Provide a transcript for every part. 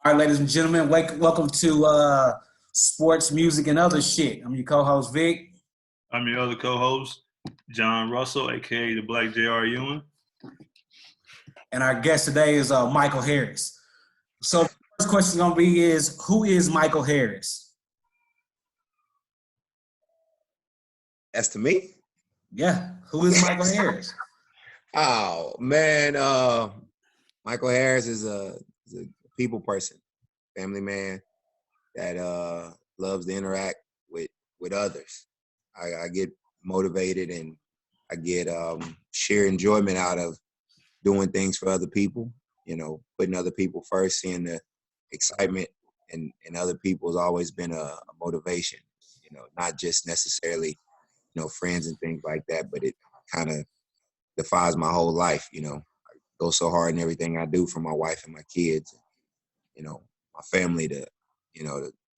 All right, ladies and gentlemen, welcome to Sports, Music, and Other Shit. I'm your co-host, Vic. I'm your other co-host, John Russell, aka the Black J.R. Ewing. And our guest today is Michael Harris. So the first question going to be is, who is Michael Harris? That's to me? Yeah, who is Michael Harris? Oh, man. Michael Harris is a people person, family man that loves to interact with others. I get motivated and I get sheer enjoyment out of doing things for other people, putting other people first, seeing the excitement in other people has always been a motivation, not just necessarily, friends and things like that, but it kind of defies my whole life, I go so hard in everything I do for my wife and my kids, my family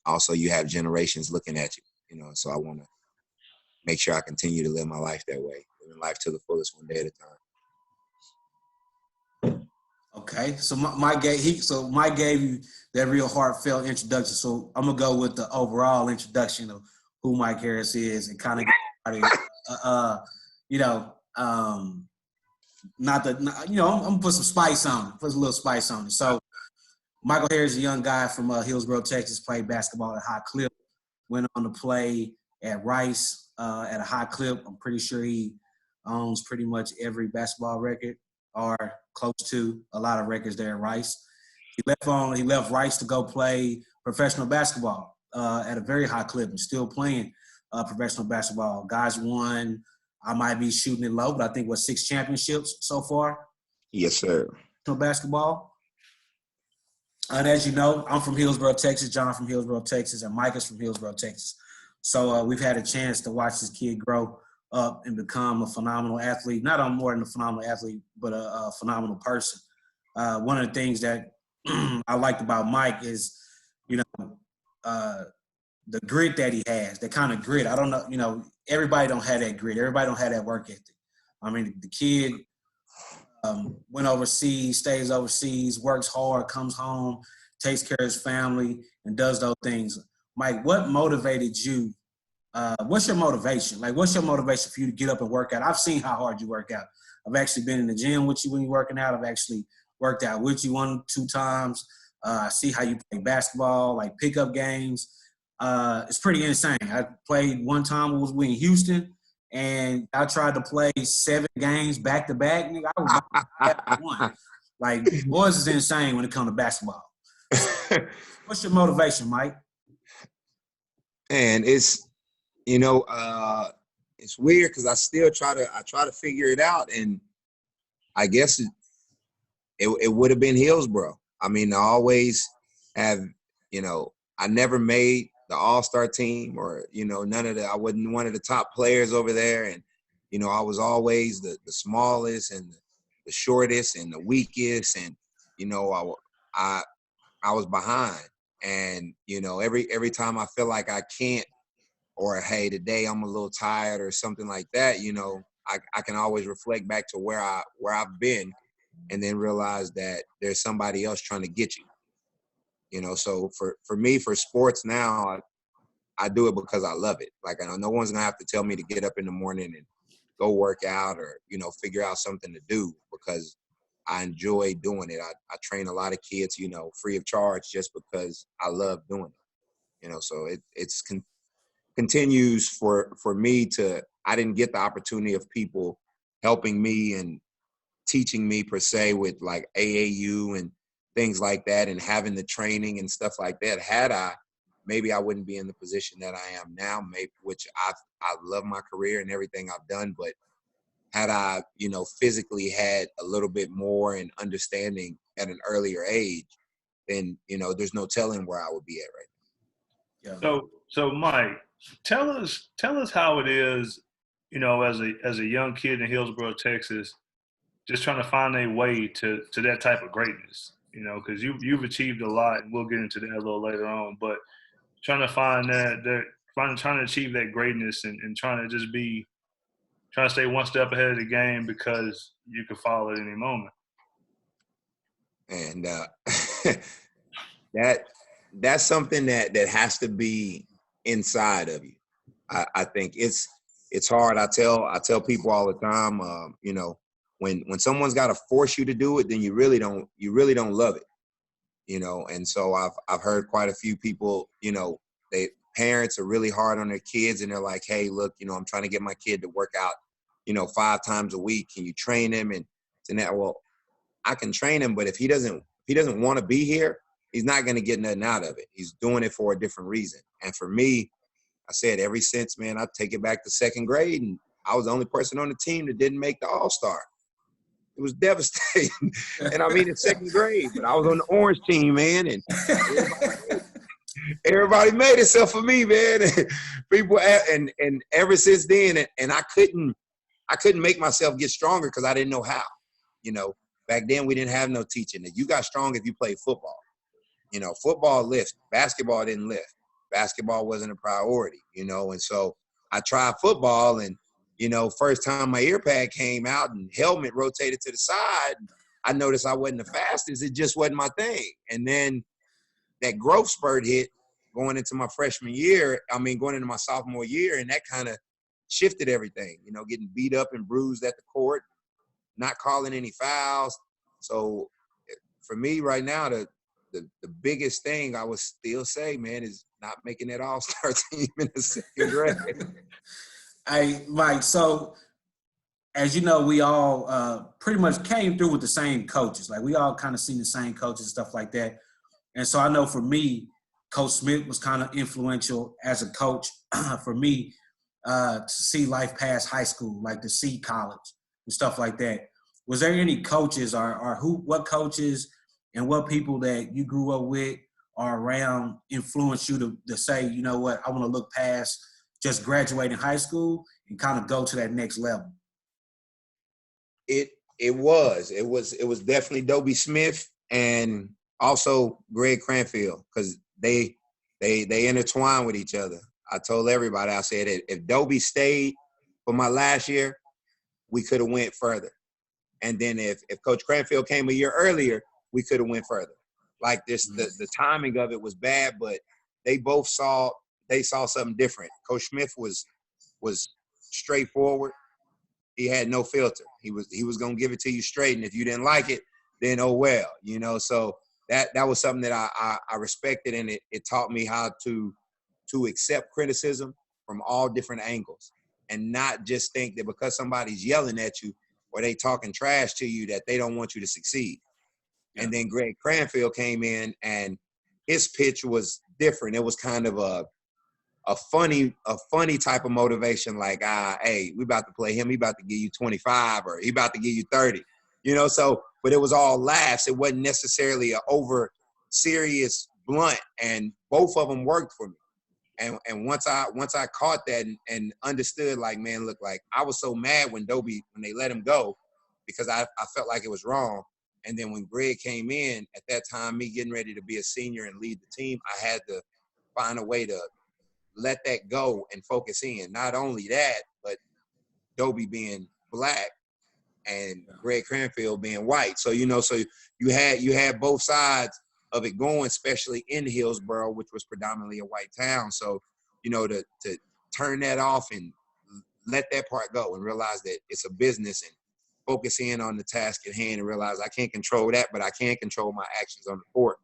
also you have generations looking at you, so I want to make sure I continue to live my life that way, living life to the fullest one day at a time. Okay, so Mike gave you that real heartfelt introduction. So I'm gonna go with the overall introduction of who Mike Harris is and kind of get I'm gonna put some spice on it, put a little spice on it. So Michael Harris is a young guy from Hillsboro, Texas, played basketball at a high clip, went on to play at Rice at a high clip. I'm pretty sure he owns pretty much every basketball record or close to a lot of records there at Rice. He left Rice to go play professional basketball at a very high clip and still playing professional basketball. Guys won, I might be shooting it low, but I think 6 championships so far? Yes, sir. Professional basketball. And as you know, I'm from Hillsboro, Texas. John from Hillsboro, Texas, and Mike is from Hillsboro, Texas. So we've had a chance to watch this kid grow up and become a phenomenal athlete. Not only more than a phenomenal athlete, but a phenomenal person. One of the things that I liked about Mike is, the grit that he has, the kind of grit. I don't know, everybody don't have that grit. Everybody don't have that work ethic. I mean, the kid went overseas, stays overseas, works hard, comes home, takes care of his family, and does those things. Mike, what motivated you? What's your motivation? Like, what's your motivation for you to get up and work out? I've seen how hard you work out. I've actually been in the gym with you when you're working out. I've actually worked out with you 1-2 times. I see how you play basketball, like pickup games. It's pretty insane. I played one time, we in Houston, and I tried to play 7 games back to back. Nigga, I was about one. Like, boys is insane when it comes to basketball. What's your motivation, Mike? And it's it's weird because I still try to figure it out, and I guess it would have been Hillsboro. I mean, I always have, I never made the all-star team or, I wasn't one of the top players over there. And, I was always the smallest and the shortest and the weakest. And, I was behind. And, every time I feel like I can't, or, hey, today I'm a little tired or something like that, I can always reflect back to where I've been and then realize that there's somebody else trying to get you. So for me, for sports now, I do it because I love it. Like, I know no one's going to have to tell me to get up in the morning and go work out or, figure out something to do because I enjoy doing it. I train a lot of kids, free of charge just because I love doing it. So it's continues for me I didn't get the opportunity of people helping me and teaching me per se with like AAU and things like that and having the training and stuff like that. Maybe I wouldn't be in the position that I am now, which I love my career and everything I've done. But had I, physically had a little bit more and understanding at an earlier age, then, there's no telling where I would be at right now. Yeah. So Mike, tell us how it is, as a young kid in Hillsboro, Texas, just trying to find a way to that type of greatness, because you've achieved a lot, and we'll get into that a little later on. But trying to find trying to achieve that greatness and trying to stay one step ahead of the game because you could fall at any moment. And that's something that has to be inside of you. I think it's hard. I tell people all the time, you know, when someone's got to force you to do it, then you really don't love it, you know. And so I've heard quite a few people, you know, parents are really hard on their kids, and they're like, hey, look, you know, I'm trying to get my kid to work out, you know, 5 times a week. Can you train him? And that, well, I can train him, but if he doesn't want to be here, he's not going to get nothing out of it. He's doing it for a different reason. And for me, I said, ever since, man, I take it back to 2nd grade, and I was the only person on the team that didn't make the All-Star. It was devastating. And I mean, in 2nd grade, but I was on the orange team, man, and everybody made it except for me, man. People, and ever since then, and I couldn't make myself get stronger because I didn't know how. You know, back then we didn't have no teaching. That you got strong if you played football. You know, football lifted. Basketball didn't lift. Basketball wasn't a priority, you know. And so I tried football, and, you know, first time my ear pad came out and helmet rotated to the side, I noticed I wasn't the fastest. It just wasn't my thing. And then that growth spurt hit going into my going into my sophomore year, and that kind of shifted everything, you know, getting beat up and bruised at the court, not calling any fouls. So for me right now, the biggest thing I would still say, man, is not making that all-star team in the 2nd grade. Hey, Mike, so as you know, we all pretty much came through with the same coaches. Like, we all kind of seen the same coaches and stuff like that. And so I know for me, Coach Smith was kind of influential as a coach for me to see life past high school, like to see college and stuff like that. Was there any coaches or what coaches and what people that you grew up with or around influenced you to say, you know what, I want to look past just graduating high school and kind of go to that next level? It was definitely Dobie Smith and also Greg Cranfield, because they intertwine with each other. I told everybody, I said, if Dobie stayed for my last year, we could have went further. And then if Coach Cranfield came a year earlier, we could have went further. Like this, the timing of it was bad, but they both saw something different. Coach Smith was straightforward. He had no filter. He was gonna give it to you straight, and if you didn't like it, then oh well, you know. So that was something that I respected, and it taught me how to accept criticism from all different angles, and not just think that because somebody's yelling at you or they talking trash to you that they don't want you to succeed. Yeah. And then Greg Cranfield came in, and his pitch was different. It was kind of a funny type of motivation, like, hey, we about to play him. He about to give you 25, or he about to give you 30, you know. So, but it was all laughs. It wasn't necessarily an over serious blunt, and both of them worked for me. And once I caught that and understood, like, man, look, like, I was so mad when they let him go, because I felt like it was wrong. And then when Greg came in, at that time, me getting ready to be a senior and lead the team, I had to find a way to let that go and focus in. Not only that, but Dobie being black and Greg Cranfield being white. So, you know, so you had both sides of it going, especially in Hillsboro, which was predominantly a white town. So, you know, to turn that off and let that part go and realize that it's a business, and focus in on the task at hand and realize I can't control that, but I can control my actions on the court,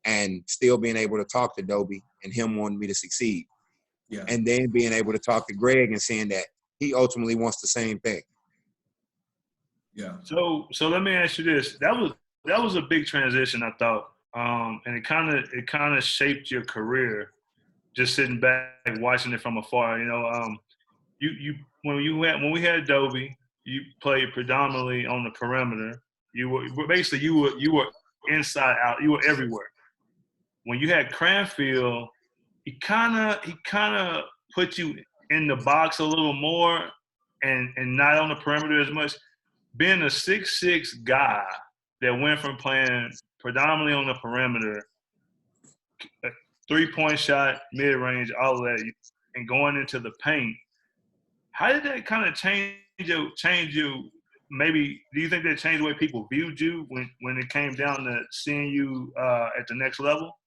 and still being able to talk to Dobie and him wanting me to succeed. Yeah. And then being able to talk to Greg and seeing that he ultimately wants the same thing. Yeah. So let me ask you this. That was a big transition, I thought. And it kind of shaped your career, just sitting back watching it from afar. You know, when we had Dobie, you played predominantly on the perimeter. You were inside out. You were everywhere. When you had Cranfield, he kind of put you in the box a little more, and not on the perimeter as much. Being a 6'6" guy that went from playing predominantly on the perimeter, three-point shot, mid-range, all of that, and going into the paint, how did that kind of change you? Maybe, do you think that changed the way people viewed you when it came down to seeing you at the next level?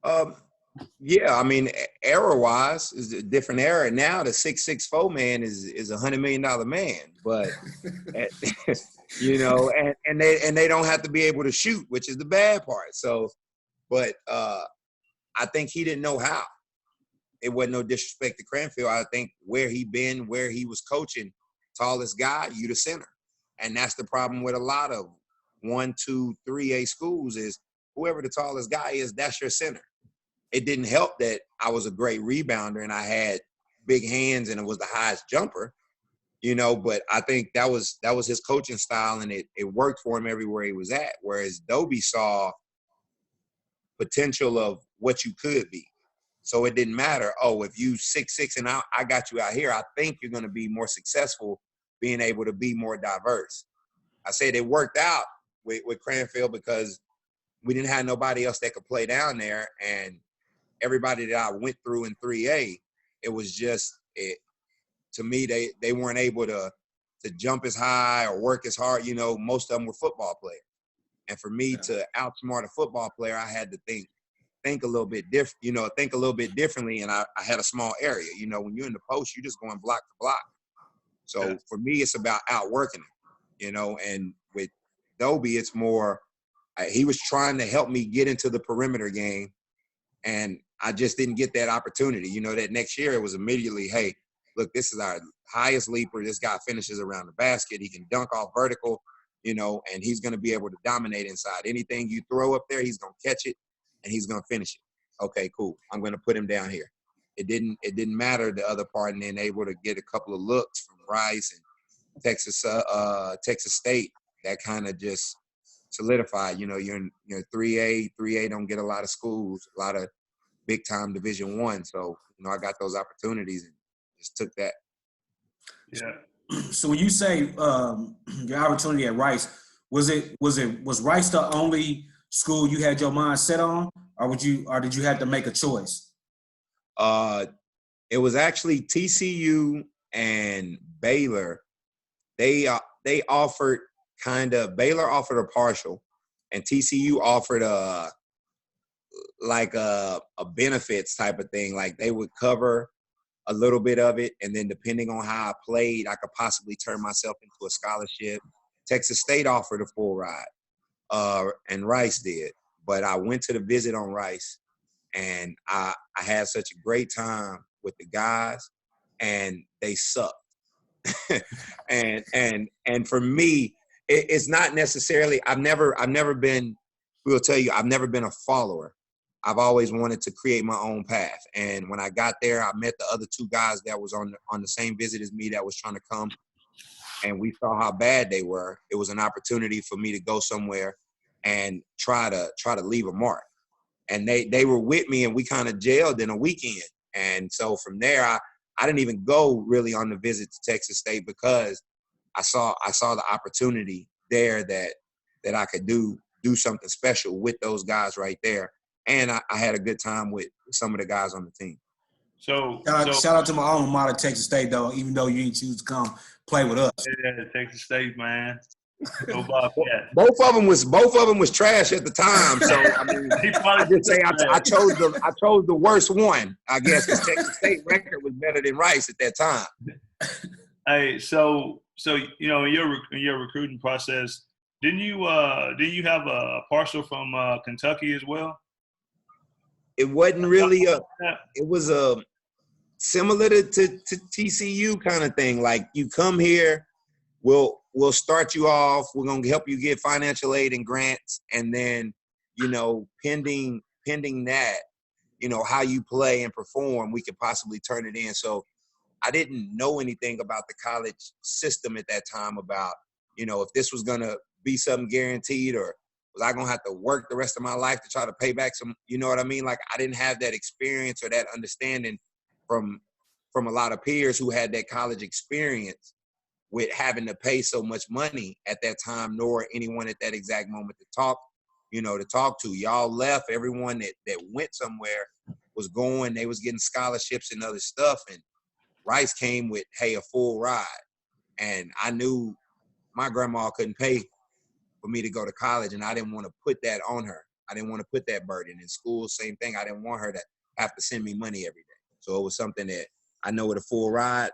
Um, yeah, I mean, era-wise, is a different era. Now the 6'4" man is $100 million man, but you know, and they don't have to be able to shoot, which is the bad part. So, but I think he didn't know how. It wasn't no disrespect to Cranfield. I think where he was coaching, tallest guy, you the center. And that's the problem with a lot of 1, 2, 3A schools is whoever the tallest guy is, that's your center. It didn't help that I was a great rebounder and I had big hands and it was the highest jumper, you know, but I think that was his coaching style and it worked for him everywhere he was at. Whereas Dobie saw potential of what you could be. So it didn't matter. Oh, if you 6'6" and I got you out here, I think you're going to be more successful being able to be more diverse. I said it worked out with Cranfield because we didn't have nobody else that could play down there. And everybody that I went through in 3A, it was just, to me, they weren't able to jump as high or work as hard. You know, most of them were football players. And for me to outsmart a football player, I had to think a little bit differently. And I had a small area. You know, when you're in the post, you're just going block to block. So for me, it's about outworking him, you know, and with Dobie, it's more, he was trying to help me get into the perimeter game. And I just didn't get that opportunity. You know, that next year it was immediately, hey, look, this is our highest leaper. This guy finishes around the basket. He can dunk off vertical, you know, and he's going to be able to dominate inside. Anything you throw up there, he's going to catch it and he's going to finish it. Okay, cool. I'm going to put him down here. It didn't matter the other part, and then able to get a couple of looks from Rice and Texas State. That kind of just solidified. You know, you're 3A. 3A don't get a lot of schools, a lot of big time Division I. So you know, I got those opportunities and just took that. Yeah. So when you say your opportunity at Rice, was Rice the only school you had your mind set on, or did you have to make a choice? It was actually TCU and Baylor. They offered Baylor offered a partial, and TCU offered a benefits type of thing. Like they would cover a little bit of it, and then depending on how I played, I could possibly turn myself into a scholarship. Texas State offered a full ride, and Rice did. But I went to the visit on Rice, and I had such a great time with the guys, and they sucked. and for me, it's not necessarily. I've never been. We'll tell you, I've never been a follower. I've always wanted to create my own path. And when I got there, I met the other two guys that was on the same visit as me that was trying to come, and we saw how bad they were. It was an opportunity for me to go somewhere and try to leave a mark. And they were with me, and we kind of gelled in a weekend. And so from there, I didn't even go really on the visit to Texas State because I saw the opportunity there that I could do something special with those guys right there. And I had a good time with some of the guys on the team. So shout out to my alma mater, Texas State, though, even though you didn't choose to come play with us. Yeah, Texas State, man. Go Bobcat. Both of them was trash at the time. So I mean, I just say I chose the worst one. I guess the Texas State record was better than Rice at that time. Hey, so you know, in your recruiting process, didn't you have a partial from Kentucky as well? It wasn't really it was a similar to TCU kind of thing. Like you come here, we'll start you off. We're gonna help you get financial aid and grants, and then, you know, pending that, you know, how you play and perform, we could possibly turn it in. So I didn't know anything about the college system at that time about, you know, if this was gonna be something guaranteed or was I gonna have to work the rest of my life to try to pay back some, you know what I mean? Like I didn't have that experience or that understanding from a lot of peers who had that college experience with having to pay so much money at that time, nor anyone at that exact moment to talk to. Y'all left. Everyone that went somewhere was going. They was getting scholarships and other stuff. And Rice came with, hey, a full ride. And I knew my grandma couldn't pay for me to go to college, and I didn't want to put that on her. I didn't want to put that burden. In school, same thing. I didn't want her to have to send me money every day. So it was something that I know with a full ride,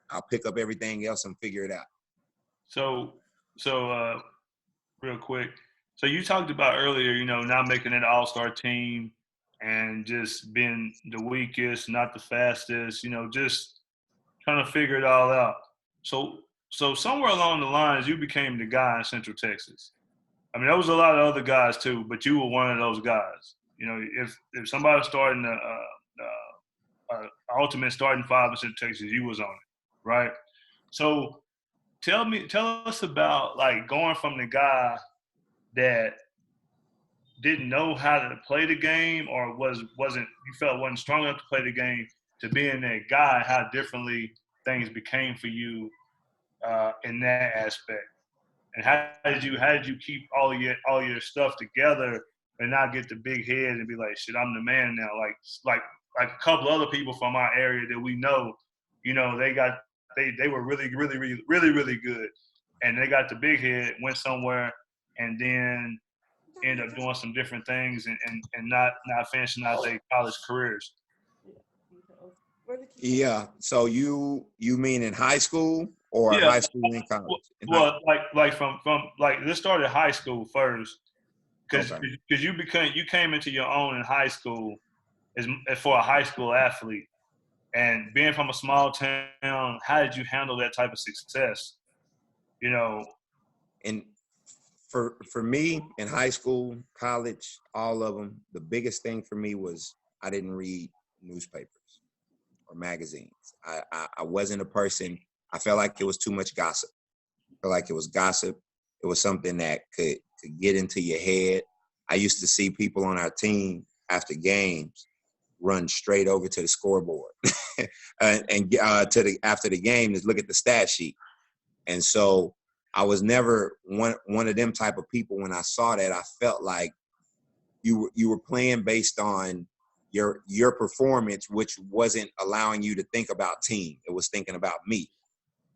I'll pick up everything else and figure it out. So real quick. So you talked about earlier, not making an all-star team and just being the weakest, not the fastest, just trying to figure it all out. So somewhere along the lines, you became the guy in Central Texas. I mean, there was a lot of other guys too, but you were one of those guys. If somebody was starting ultimate starting five in Central Texas, you was on it, right? So tell us about like going from the guy that didn't know how to play the game or wasn't strong enough to play the game to being that guy, how differently things became for you in that aspect. And how did you keep all your stuff together and not get the big head and be like, shit, I'm the man now. Like a couple other people from our area that we know, they were really, really, really, really, really good. And they got the big head, went somewhere, and then end up doing some different things and not finishing out their college careers. Yeah. So you mean in high school or Yeah. high school and college? Like from let's start at high school first, because Okay. you came into your own in high school as for a high school athlete, and being from a small town, how did you handle that type of success? And for me in high school, college, all of them, the biggest thing for me was I didn't read newspapers or magazines. I wasn't a person. I felt like it was too much gossip. I felt like it was gossip. It was something that could get into your head. I used to see people on our team after games run straight over to the scoreboard after the game is look at the stat sheet. And so I was never one of them type of people. When I saw that, I felt like you were playing based on your performance, which wasn't allowing you to think about team. It was thinking about me.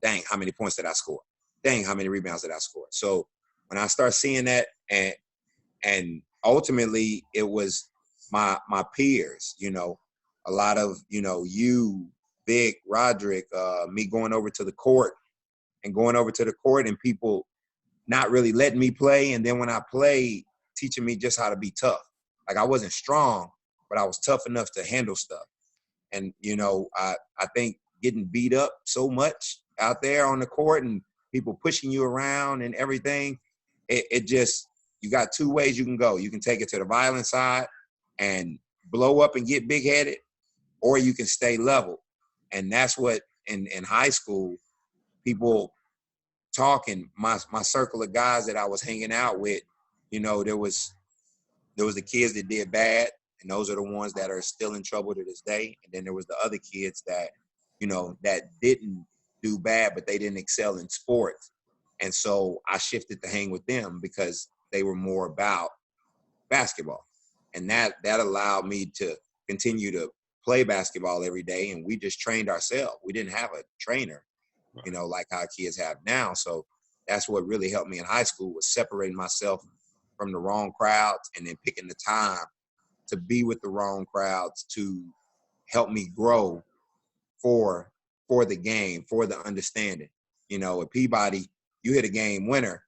Dang, how many points did I score? Dang, how many rebounds did I score? So when I start seeing that, and ultimately it was my peers, a lot of, you, Vic, Roderick, me going over to the court and people not really letting me play. And then when I played, teaching me just how to be tough. Like I wasn't strong, but I was tough enough to handle stuff. And, I think getting beat up so much out there on the court and people pushing you around and everything, it just, you got two ways you can go. You can take it to the violent side and blow up and get big-headed, or you can stay level. And that's what in high school, people talking, my circle of guys that I was hanging out with, there was the kids that did bad, and those are the ones that are still in trouble to this day. And then there was the other kids that, that didn't do bad, but they didn't excel in sports. And so I shifted to hang with them because they were more about basketball. And that allowed me to continue to play basketball every day. And we just trained ourselves. We didn't have a trainer, like how kids have now. So that's what really helped me in high school, was separating myself from the wrong crowds and then picking the time to be with the wrong crowds to help me grow for the game, for the understanding. At Peabody, you hit a game winner,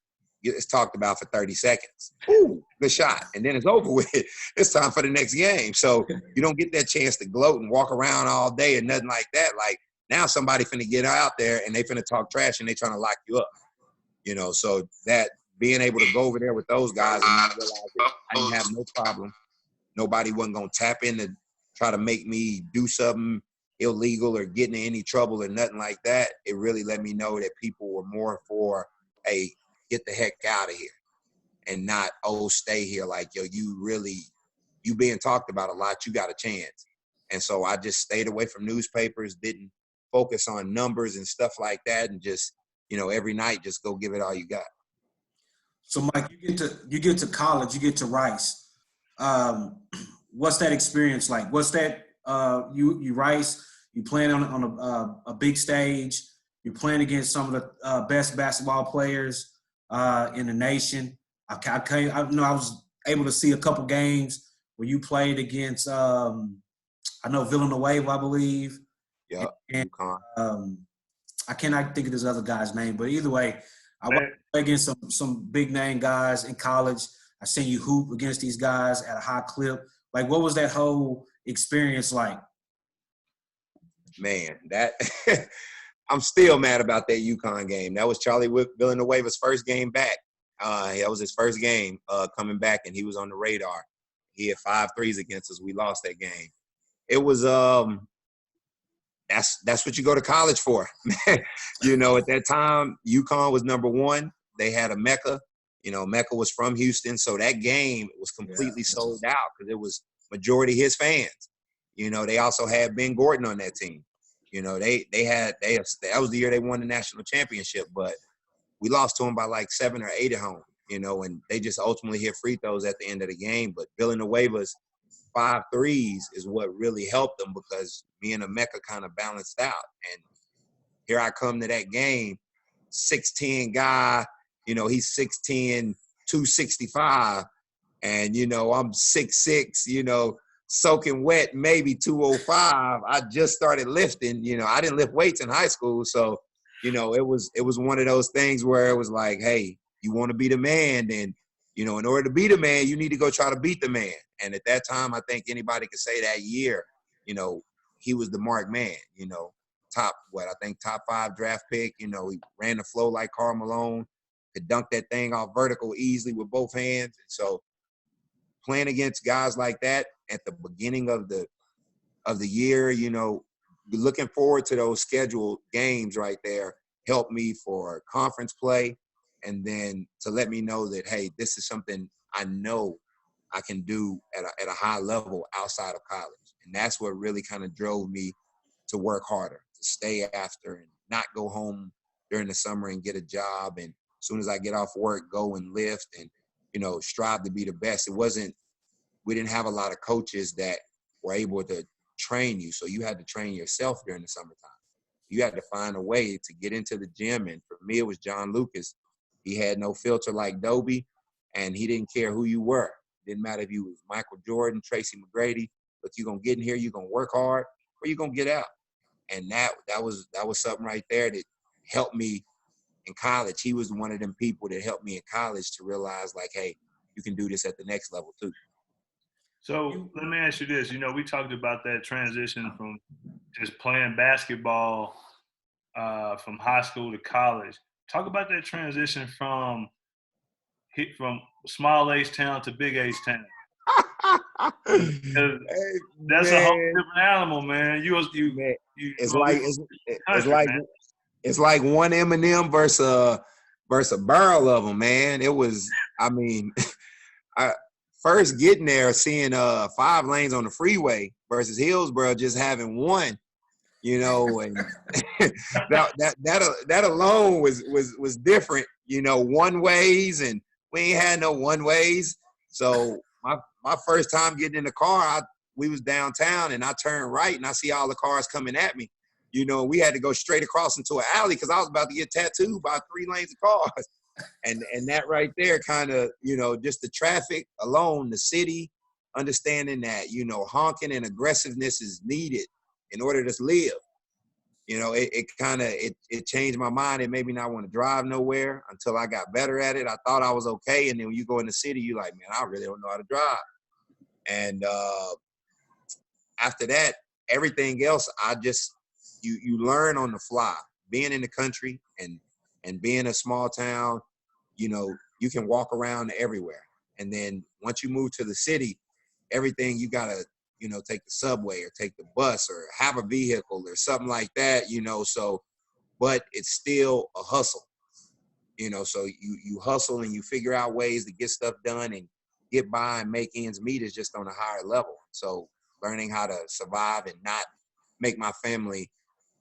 it's talked about for 30 seconds. Ooh, good shot. And then it's over with. It's time for the next game. So you don't get that chance to gloat and walk around all day and nothing like that. Like now somebody finna get out there and they finna talk trash and they trying to lock you up. So that being able to go over there with those guys and not realize that I didn't have no problem. Nobody wasn't going to tap in to try to make me do something illegal or get into any trouble or nothing like that. It really let me know that people were more for, hey, get the heck out of here, and not, oh, stay here. Like, yo, you being talked about a lot, you got a chance. And so I just stayed away from newspapers, didn't focus on numbers and stuff like that, and just, every night just go give it all you got. So, Mike, you get to college, you get to Rice. What's that experience like? What's that? You Rice, you playing on a big stage. You're playing against some of the best basketball players in the nation. I was able to see a couple games where you played against, I know Villanueva, I believe. Yep. And UConn. I cannot think of this other guy's name, but either way, I Man. went against some big name guys in college. I seen you hoop against these guys at a high clip. Like, what was that whole experience like? Man, that I'm still mad about that UConn game. That was Charlie Villanueva's first game back. That was his first game coming back, and he was on the radar. He had 5 threes against us. We lost that game. It was that's what you go to college for. You know, at that time, UConn was number 1. They had a Mecca. You know, Mecca was from Houston, so that game was completely sold out because it was majority his fans. You know, they also had Ben Gordon on that team. You know, that was the year they won the national championship, but we lost to them by like 7 or 8 at home. You know, and they just ultimately hit free throws at the end of the game. But Villanueva's 5 threes is what really helped them because me and Emeka kind of balanced out. And here I come to that game, 6'10" guy, you know, he's 6'10", 265. And, you know, I'm 6'6", you know, soaking wet, maybe 205. I just started lifting. You know, I didn't lift weights in high school. So, you know, it was one of those things where it was like, hey, you want to be the man, then, you know, in order to be the man, you need to go try to beat the man. And at that time, I think anybody could say that year, you know, he was the marked man, you know, top 5 draft pick. You know, he ran the flow like Karl Malone, could dunk that thing off vertical easily with both hands. And so playing against guys like that at the beginning of the year, you know, looking forward to those scheduled games right there helped me for conference play. And then to let me know that, hey, this is something I know I can do at a high level outside of college. And that's what really kind of drove me to work harder, to stay after and not go home during the summer and get a job. And as soon as I get off work, go and lift and, you know, strive to be the best. We didn't have a lot of coaches that were able to train you. So you had to train yourself during the summertime. You had to find a way to get into the gym. And for me, it was John Lucas. He had no filter like Dobie, and he didn't care who you were. Didn't matter if you was Michael Jordan, Tracy McGrady, but you're going to get in here, you're going to work hard, or you're going to get out. And that was something right there that helped me in college. He was one of them people that helped me in college to realize, like, hey, you can do this at the next level too. So let me ask you this. You know, we talked about that transition from just playing basketball from high school to college. Talk about that transition from small H town to big H town. That's a whole different animal, man. It's like one Eminem versus a barrel of them, man. It was, I mean, I first getting there, seeing 5 lanes on the freeway versus Hillsboro just having one, you know, and that alone was different, you know, one ways, and we ain't had no one ways. So my first time getting in the car, we was downtown and I turned right and I see all the cars coming at me. You know, we had to go straight across into an alley because I was about to get tattooed by 3 lanes of cars. And that right there kind of, you know, just the traffic alone, the city, understanding that, you know, honking and aggressiveness is needed in order to live. You know, it changed my mind. It made me not want to drive nowhere until I got better at it. I thought I was okay. And then when you go in the city, you're like, man, I really don't know how to drive. And after that, everything else, you learn on the fly. Being in the country and being a small town, you know, you can walk around everywhere. And then once you move to the city, everything you gotta, you know, take the subway or take the bus or have a vehicle or something like that, you know. So, but it's still a hustle, you know. So you hustle and you figure out ways to get stuff done and get by and make ends meet is just on a higher level. So learning how to survive and not make my family,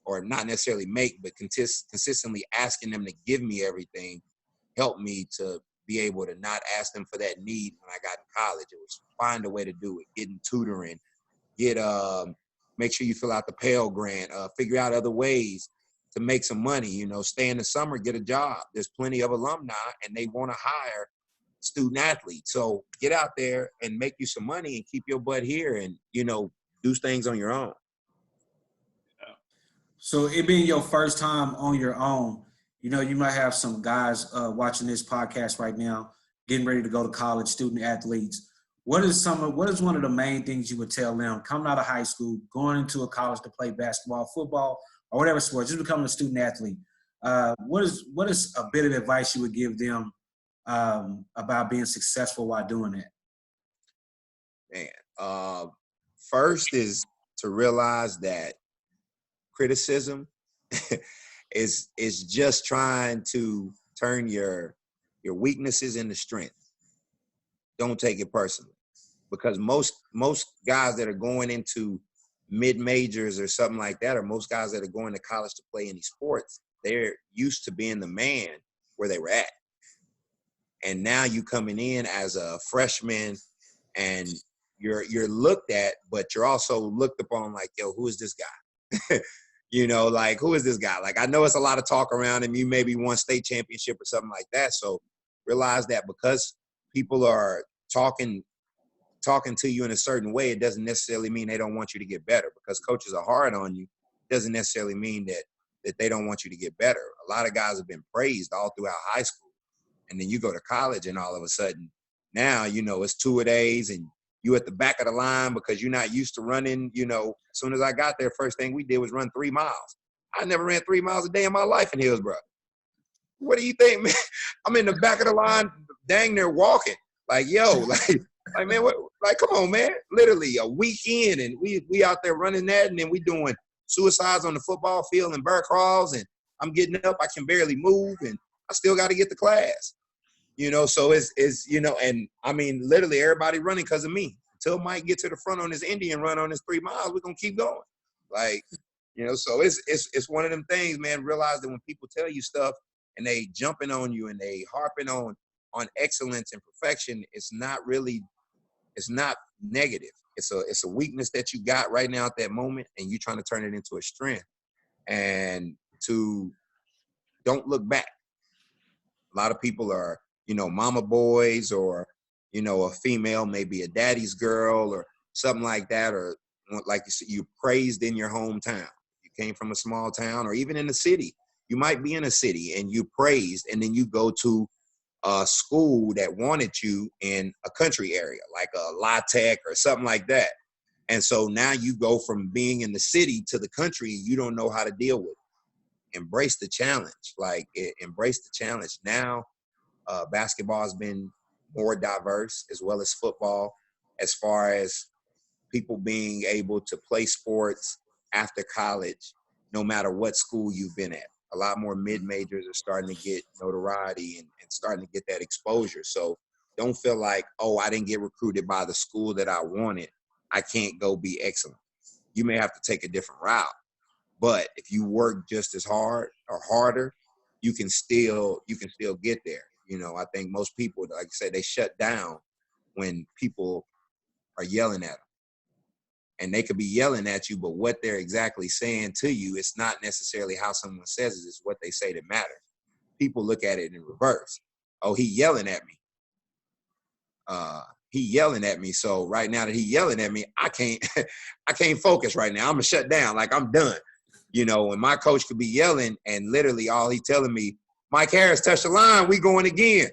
or not necessarily make, but consistently asking them to give me everything helped me to be able to not ask them for that need when I got in college. It was find a way to do it, getting tutoring, make sure you fill out the Pell Grant, figure out other ways to make some money, you know, stay in the summer, get a job. There's plenty of alumni and they want to hire student athlete. So get out there and make you some money and keep your butt here and, do things on your own. So it being your first time on your own, you might have some guys watching this podcast right now, getting ready to go to college, student athletes. What is one of the main things you would tell them coming out of high school, going into a college to play basketball, football, or whatever sport, just becoming a student athlete? What is a bit of advice you would give them about being successful while doing that? Man, first is to realize that criticism is just trying to turn your weaknesses into strength. Don't take it personally, because most guys that are going into mid majors or something like that, or most guys that are going to college to play any sports, they're used to being the man where they were at. And now you coming in as a freshman and you're looked at, but you're also looked upon like, yo, who is this guy? Like, who is this guy? Like, I know it's a lot of talk around him. You maybe won state championship or something like that. So realize that because people are talking to you in a certain way, it doesn't necessarily mean they don't want you to get better. Because coaches are hard on you, it doesn't necessarily mean that they don't want you to get better. A lot of guys have been praised all throughout high school. And then you go to college and all of a sudden, now, it's two-a-days and you at the back of the line because you're not used to running. As soon as I got there, first thing we did was run 3 miles. I never ran 3 miles a day in my life in Hillsboro. What do you think, man? I'm in the back of the line, dang near walking. Like, yo, like man, come on, man. Literally a weekend, and we out there running that, and then we doing suicides on the football field and bear crawls, and I'm getting up, I can barely move, and I still got to get to class. So it's and I mean, literally everybody running because of me. Until Mike get to the front on his Indian run on his 3 miles, we're going to keep going. Like, so it's one of them things, man. Realize that when people tell you stuff and they jumping on you and they harping on excellence and perfection, it's not negative. It's a weakness that you got right now at that moment, and you're trying to turn it into a strength. And to don't look back. A lot of people are, mama boys, or, a female, maybe a daddy's girl or something like that. Or like you said, you praised in your hometown. You came from a small town, or even in a city. You might be in a city and you praised, and then you go to a school that wanted you in a country area, like a La Tech or something like that. And so now you go from being in the city to the country, you don't know how to deal with it. Embrace the challenge. Embrace the challenge. Now, basketball has been more diverse, as well as football, as far as people being able to play sports after college, no matter what school you've been at. A lot more mid-majors are starting to get notoriety and starting to get that exposure. So don't feel like, oh, I didn't get recruited by the school that I wanted, I can't go be excellent. You may have to take a different route. But if you work just as hard or harder, you can still get there. I think most people, like I said, they shut down when people are yelling at them. And they could be yelling at you, but what they're exactly saying to you, it's not necessarily how someone says it, it's what they say that matters. People look at it in reverse. Oh, he yelling at me. He yelling at me. So right now that he yelling at me, I can't focus right now. I'm gonna shut down. Like, I'm done. And my coach could be yelling, and literally all he telling me, Mike Harris touched the line, we going again.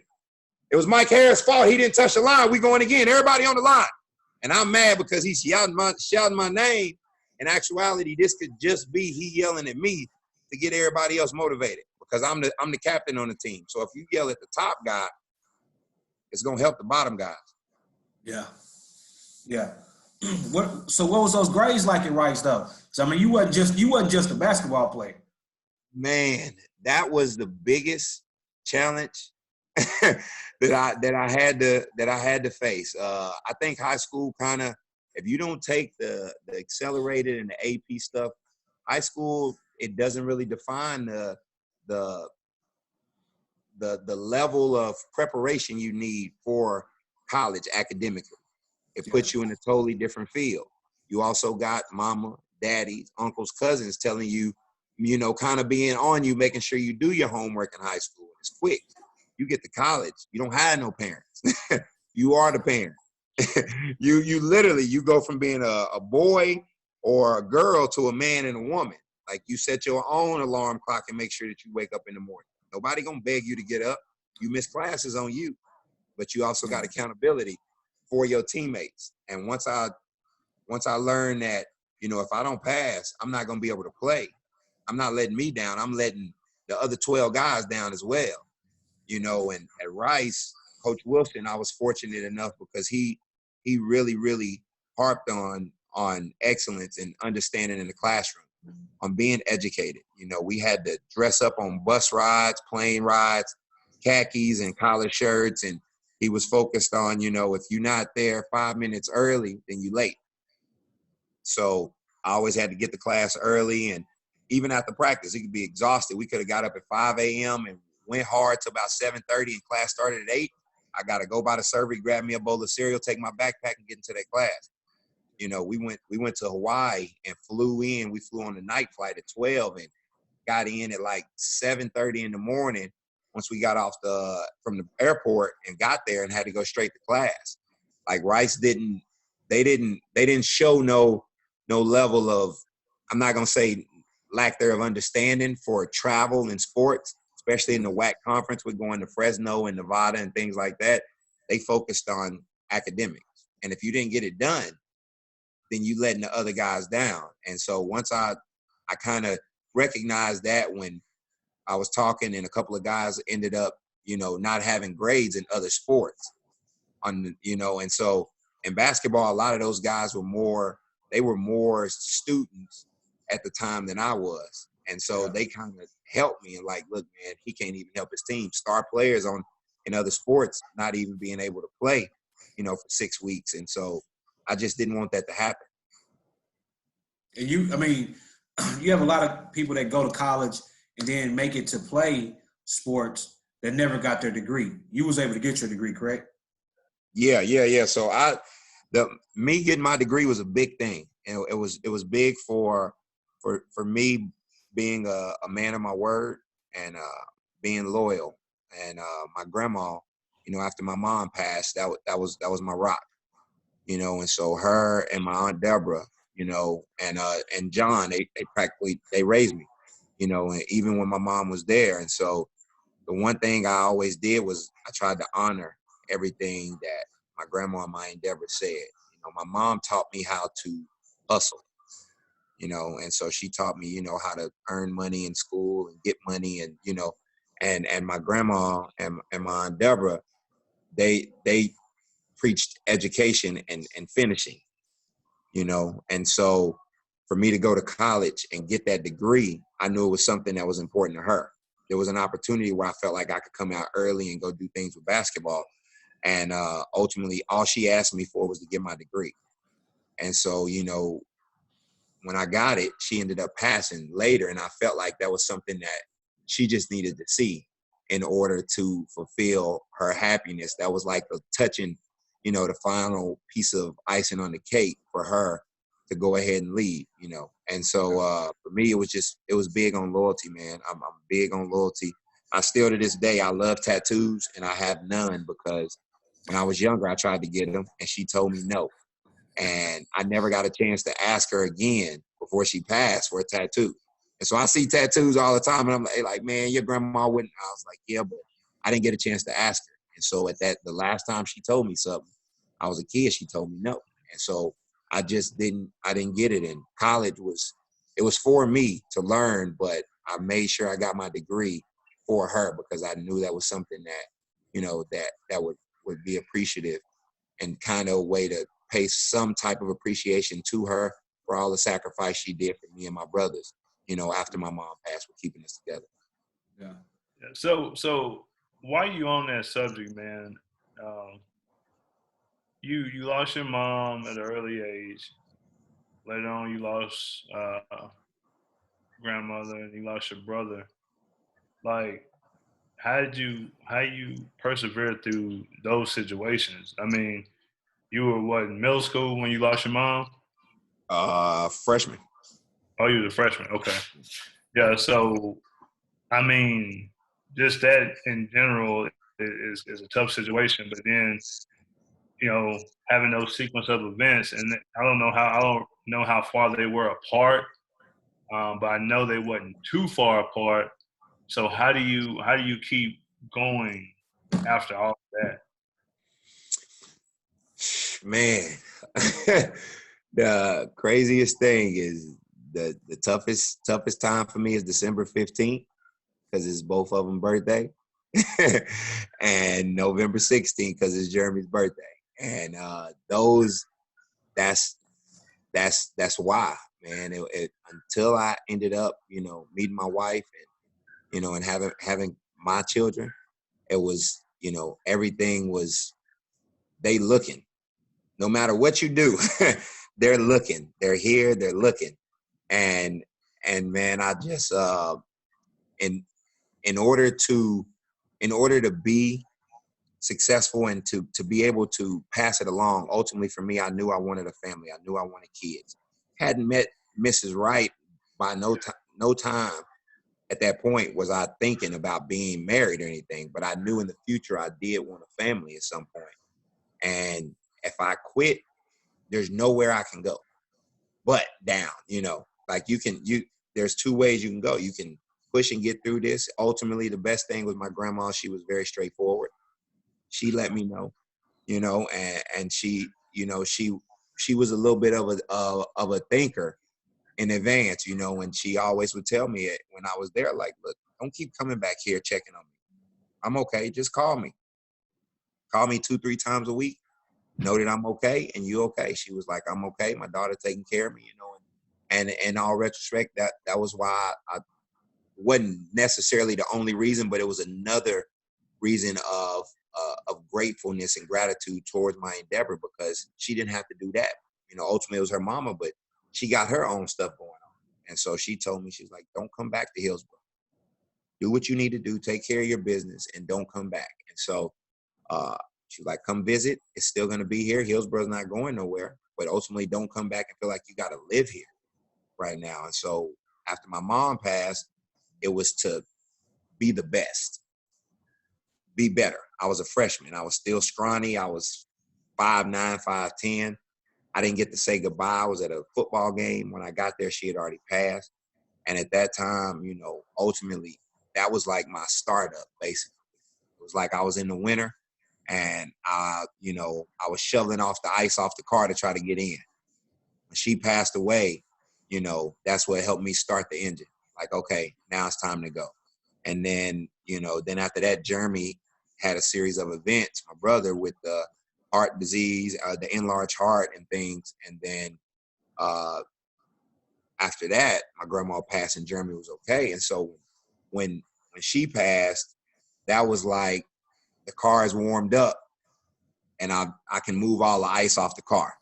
It was Mike Harris' fault. He didn't touch the line. We going again. Everybody on the line. And I'm mad because he's shouting my name. In actuality, this could just be he yelling at me to get everybody else motivated, because I'm the captain on the team. So if you yell at the top guy, it's gonna help the bottom guys. Yeah. So what was those grades like at Rice though? So I mean, you wasn't just a basketball player. Man, that was the biggest challenge that I had to face. I think high school kind of, if you don't take the accelerated and the AP stuff, high school, it doesn't really define the level of preparation you need for college academically. It puts you in a totally different field. You also got mama, daddies, uncles, cousins telling you, kind of being on you, making sure you do your homework in high school. It's quick. You get to college, you don't have no parents. You are the parent. you literally, you go from being a boy or a girl to a man and a woman. Like, you set your own alarm clock and make sure that you wake up in the morning. Nobody gonna beg you to get up. You miss classes on you, but you also got accountability for your teammates. And once I learned that, if I don't pass, I'm not gonna be able to play. I'm not letting me down. I'm letting the other 12 guys down as well. And at Rice, Coach Wilson, I was fortunate enough because he really, really harped on excellence and understanding in the classroom, on being educated. We had to dress up on bus rides, plane rides, khakis and collar shirts, and he was focused on, if you're not there 5 minutes early, then you late. So I always had to get to class early, and even after practice, it could be exhausted. We could have got up at 5 a.m. and went hard till about 7:30, and class started at 8. I got to go by the server, grab me a bowl of cereal, take my backpack, and get into that class. We went to Hawaii and flew in. We flew on the night flight at 12 and got in at like 7:30 in the morning once we got off from the airport and got there, and had to go straight to class. Like, Rice didn't show no level of, I'm not going to say lack thereof understanding for travel and sports, especially in the WAC conference with going to Fresno and Nevada and things like that. They focused on academics. And if you didn't get it done, then you letting the other guys down. And so once I kind of recognized that, when I was talking and a couple of guys ended up, not having grades in other sports and so in basketball, a lot of those guys were more students at the time than I was. And so they kind of helped me and like, look, man, he can't even help his team. Star players in other sports not even being able to play, for 6 weeks. And so I just didn't want that to happen. And you have a lot of people that go to college and then make it to play sports that never got their degree. You was able to get your degree, correct? Yeah. So me getting my degree was a big thing. And it was big for me being a man of my word and being loyal. And my grandma, after my mom passed, that was my rock. And so her and my Aunt Deborah, and John, they practically, they raised me, and even when my mom was there. And so the one thing I always did was I tried to honor everything that my grandma and my Aunt Deborah said. My mom taught me how to hustle, and so she taught me, how to earn money in school and get money, and, and my grandma and my Aunt Deborah, they preached education and finishing, and so for me to go to college and get that degree, I knew it was something that was important to her. There was an opportunity where I felt like I could come out early and go do things with basketball. And ultimately, all she asked me for was to get my degree. And so, when I got it, she ended up passing later. And I felt like that was something that she just needed to see in order to fulfill her happiness. That was like the touching, the final piece of icing on the cake for her to go ahead and leave, And so for me, it was big on loyalty, man. I'm big on loyalty. I still, to this day, I love tattoos, and I have none because when I was younger, I tried to get them, and she told me no. And I never got a chance to ask her again before she passed for a tattoo. And so I see tattoos all the time, and I'm like, man, your grandma wouldn't. I was like, yeah, but I didn't get a chance to ask her. And so the last time she told me something, I was a kid, she told me no. And so I didn't get it. And college it was for me to learn, but I made sure I got my degree for her because I knew that was something that, that would be appreciative and kind of a way to pay some type of appreciation to her for all the sacrifice she did for me and my brothers, after my mom passed, for keeping us together. Yeah. So while you on that subject, man, you lost your mom at an early age. Later on, you lost grandmother, and you lost your brother. Like, how you persevere through those situations? I mean, you were what, in middle school when you lost your mom? Freshman. Oh, you were a freshman. Okay. Yeah. So, I mean, just that in general, is a tough situation. But then, you know, having those sequence of events, and I don't know how far they were apart, but I know they wasn't too far apart. So how do you keep going after all of that? Man, the craziest thing is the toughest time for me is December 15th because it's both of them birthday, and November 16th because it's Jeremy's birthday. And those that's why, man. Until I ended up, meeting my wife and having my children, it was, everything was they looking. No matter what you do, they're looking. They're here. They're looking. And man, I just in in order to be successful and to be able to pass it along. Ultimately, for me, I knew I wanted a family. I knew I wanted kids. Hadn't met Mrs. Wright by no time at that point was I thinking about being married or anything. But I knew in the future I did want a family at some point. And if I quit, there's nowhere I can go but down. Like there's two ways you can go. You can push and get through this. Ultimately, the best thing was my grandma. She was very straightforward. She let me know, and she, she was a little bit of a thinker in advance, and she always would tell me it when I was there, like, look, don't keep coming back here checking on me. I'm okay. Just call me. Call me 2-3 times a week. Know that I'm okay and you okay. She was like, I'm okay. My daughter taking care of me, and in all retrospect, that was why I wasn't necessarily the only reason, but it was another reason of gratefulness and gratitude towards my endeavor because she didn't have to do that. Ultimately it was her mama, but she got her own stuff going on. And so she told me, she's like, don't come back to Hillsboro. Do what you need to do. Take care of your business and don't come back. And so she's like, come visit. It's still going to be here. Hillsboro's not going nowhere, but ultimately don't come back and feel like you got to live here right now. And so after my mom passed, it was to be the best, be better. I was a freshman. I was still scrawny. I was 5'9", 5'10". I didn't get to say goodbye. I was at a football game. When I got there, she had already passed. And at that time, ultimately, that was like my startup, basically. It was like I was in the winter and I was shoveling off the ice off the car to try to get in. When she passed away, that's what helped me start the engine. Like, okay, now it's time to go. And then, then after that, Jeremy had a series of events, my brother, with the heart disease, the enlarged heart and things. And then after that, my grandma passed and Jeremy was okay. And so when she passed, that was like the car is warmed up and I can move all the ice off the car.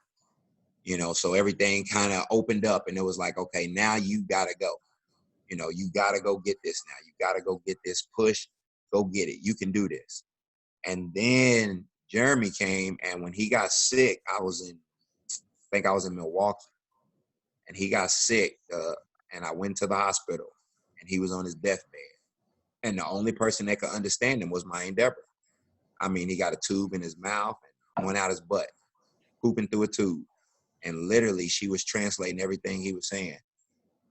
So everything kind of opened up and it was like, okay, now you got to go. You got to go get this now. You got to go get this push. Go get it. You can do this. And then Jeremy came, and when he got sick, I think I was in Milwaukee, and he got sick, and I went to the hospital, and he was on his deathbed. And the only person that could understand him was my endeavor. I mean, he got a tube in his mouth and one out his butt, pooping through a tube. And literally, she was translating everything he was saying.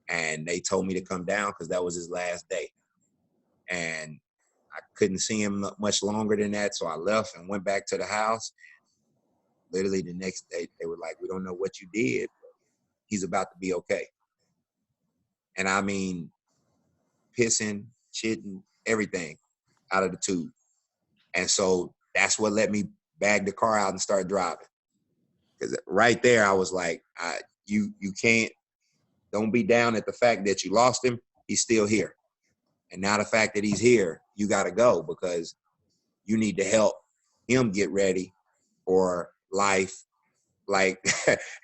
And they told me to come down because that was his last day. And I couldn't see him much longer than that. So I left and went back to the house. Literally the next day, they were like, we don't know what you did, but he's about to be okay. And I mean, pissing, shitting, everything out of the tube. And so that's what let me bag the car out and start driving. Because right there, I was like, you can't, don't be down at the fact that you lost him. He's still here. And now the fact that he's here, you got to go because you need to help him get ready for life like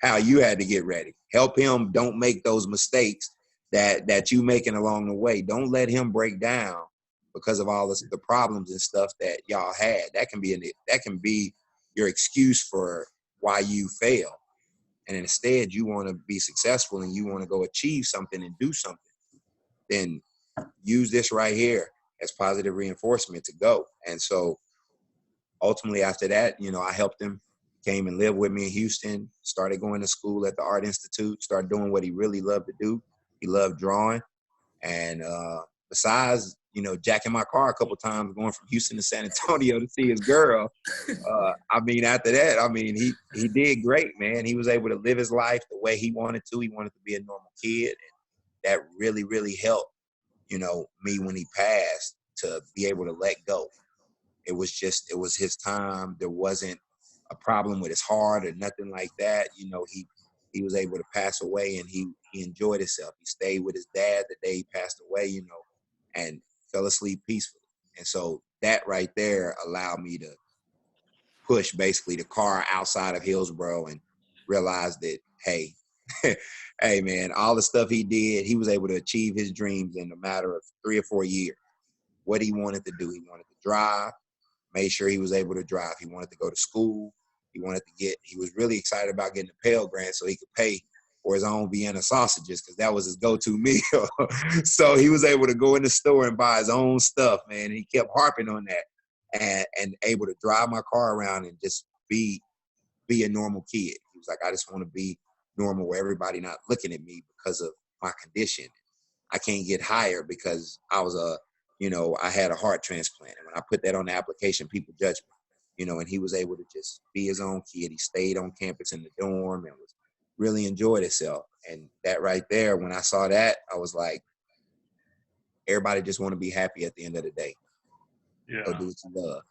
how you had to get ready. Help him. Don't make those mistakes that you making along the way. Don't let him break down because of all the problems and stuff that y'all had. That can be your excuse for why you fail. And instead, you want to be successful and you want to go achieve something and do something. Then use this right here as positive reinforcement to go. And so ultimately after that, you know, I helped him, came and lived with me in Houston, started going to school at the Art Institute, started doing what he really loved to do. He loved drawing. And besides, you know, jacking my car a couple times going from Houston to San Antonio to see his girl, I mean, after that, I mean, he did great, man. He was able to live his life the way he wanted to. He wanted to be a normal kid. And that really, really helped, you know, me when he passed to be able to let go. It was his time. There wasn't a problem with his heart or nothing like that. You know, he was able to pass away and he enjoyed himself. He stayed with his dad the day he passed away, you know, and fell asleep peacefully. And so that right there allowed me to push basically the car outside of Hillsboro and realize that, hey, hey man, all the stuff he did, he was able to achieve his dreams in a matter of 3 or 4 years. What he wanted to do, he wanted to drive, made sure he was able to drive. He wanted to go to school. He was really excited about getting a Pell Grant so he could pay for his own Vienna sausages because that was his go-to meal. So he was able to go in the store and buy his own stuff, man. And he kept harping on that and able to drive my car around and just be a normal kid. He was like, I just want to be normal where everybody not looking at me because of my condition. I can't get hired because I had a heart transplant. And when I put that on the application, people judge me, you know, and he was able to just be his own kid. He stayed on campus in the dorm and was really enjoyed himself. And that right there, when I saw that, I was like, everybody just want to be happy at the end of the day. Yeah. Go do what you love.